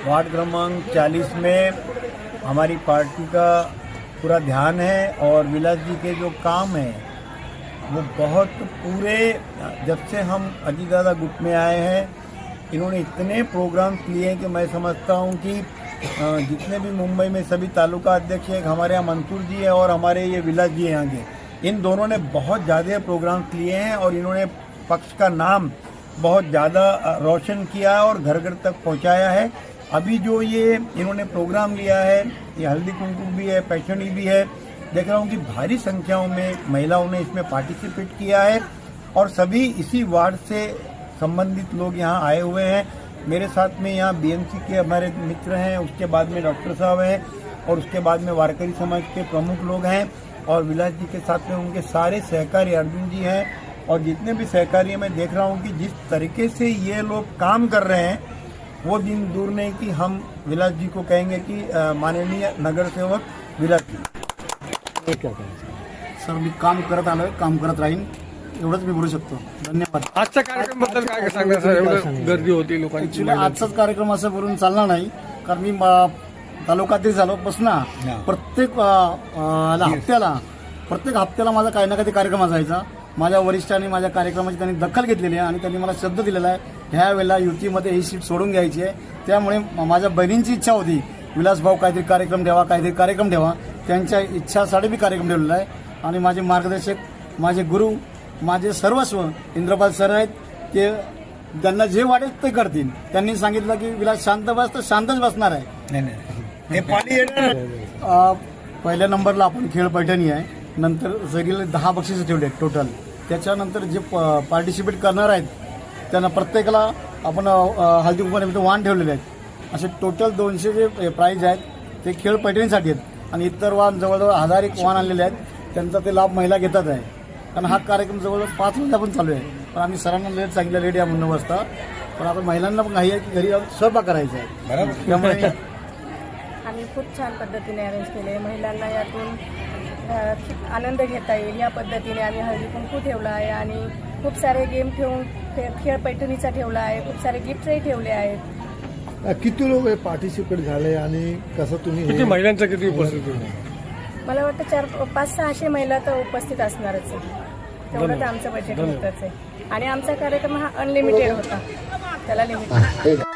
Ward क्रमांक 40 में हमारी पार्टी का पूरा ध्यान है और विलास जी के जो काम है वो बहुत पूरे जब से हम अजीत दादा ग्रुप में आए हैं इन्होंने इतने प्रोग्राम्स लिए हैं कि मैं समझता हूं कि जितने भी मुंबई में सभी तालुका अध्यक्ष हैं हमारे यहाँ मंसूर जी है और हमारे ये विलास जी हैं यहाँ के, इन दोनों ने बहुत ज़्यादा प्रोग्राम्स लिए हैं और इन्होंने पक्ष का नाम बहुत ज़्यादा रोशन किया है और घर घर तक पहुँचाया है। अभी जो ये इन्होंने प्रोग्राम लिया है ये हल्दी कुमकुम भी है, पैठनी भी है, देख रहा हूँ कि भारी संख्याओं में महिलाओं ने इसमें पार्टिसिपेट किया है और सभी इसी वार्ड से संबंधित लोग यहाँ आए हुए हैं। मेरे साथ में यहाँ बीएमसी के हमारे मित्र हैं, उसके बाद में डॉक्टर साहब हैं और उसके बाद में वारकरी समाज के प्रमुख लोग हैं और विलास जी के साथ में उनके सारे सहकारी अर्जुन जी हैं और जितने भी सहकारी मैं देख रहा हूँ कि जिस तरीके से ये लोग काम कर रहे हैं वो दिन दूर नहीं कि हम विलास जी को कहेंगे कि माननीय नगर सेवक विलास जी। सर मी काम करत आलोय, काम करत राहीन, एवढंच मी बोलू शकतो. धन्यवाद. आजच्या कार्यक्रमाबद्दल काय सांगणार सर? एवढं गर्दी होती लोकांची. ऍक्च्युली आजचाच कार्यक्रम असं बोलून चालणार नाही कारण मी तालुक्यातील झालोपासून प्रत्येक हप्त्याला माझा काही ना काही कार्यक्रम असायचा. माझ्या वरिष्ठांनी माझ्या कार्यक्रमाची त्यांनी दखल घेतलेली आहे आणि त्यांनी मला शब्द दिलेला आहे ह्या वेळेला युतीमध्ये ही सीट सोडून घ्यायची आहे. त्यामुळे माझ्या बहिणींची इच्छा होती विलास भाऊ काहीतरी कार्यक्रम ठेवा, त्यांच्या इच्छासाठी मी कार्यक्रम ठेवलेला आहे. आणि माझे मार्गदर्शक, माझे गुरु, माझे सर्वस्व इंद्रपाल सर आहेत. ते त्यांना जे वाटेल ते करतील. त्यांनी सांगितलं की विलास शांत बस तर शांतच बसणार आहे. पहिल्या नंबरला आपण खेळ पैठणी आहे, नंतर सगळीला 10 बक्षिसं ठेवले टोटल. त्याच्यानंतर जे पार्टिसिपेट करणार आहेत त्यांना प्रत्येकाला आपण हळदी कुंकू वाण ठेवलेले आहेत. असे टोटल 200 जे प्राईज आहेत ते खेळ पैठणीसाठी आहेत आणि इतर वाण जवळजवळ 1000 एक वाण आणलेले आहेत. त्यांचा ते लाभ महिला घेतात आहे. कारण हा कार्यक्रम जवळजवळ 5 वाजता पण चालू आहे. पण आम्ही सरांना लेट सांगितलं, लेट या म्हणून वाजता. पण आता महिलांना पण घाई आहे की घरी स्वयंपाक करायचा आहे. त्यामुळे आम्ही खूप छान पद्धतीने अरेंज केले. महिलांना यातून आनंद घेता येईल या पद्धतीने आम्ही हळदी कुंकू ठेवला आहे आणि खूप सारे गेम ठेवून खेळ पैठणीचा ठेवला आहे. खूप सारे गिफ्टही ठेवले आहेत. किती लोक पार्टिसिपेट झाले आणि कसं तुम्ही किती महिलांचं किती उपस्थिती? मला वाटतं 500-600 महिला तर उपस्थित असणारच आहे. तेवढं तर आमचं बजेट होतच आहे आणि आमचा कार्यक्रम हा अनलिमिटेड होता, त्याला लिमिट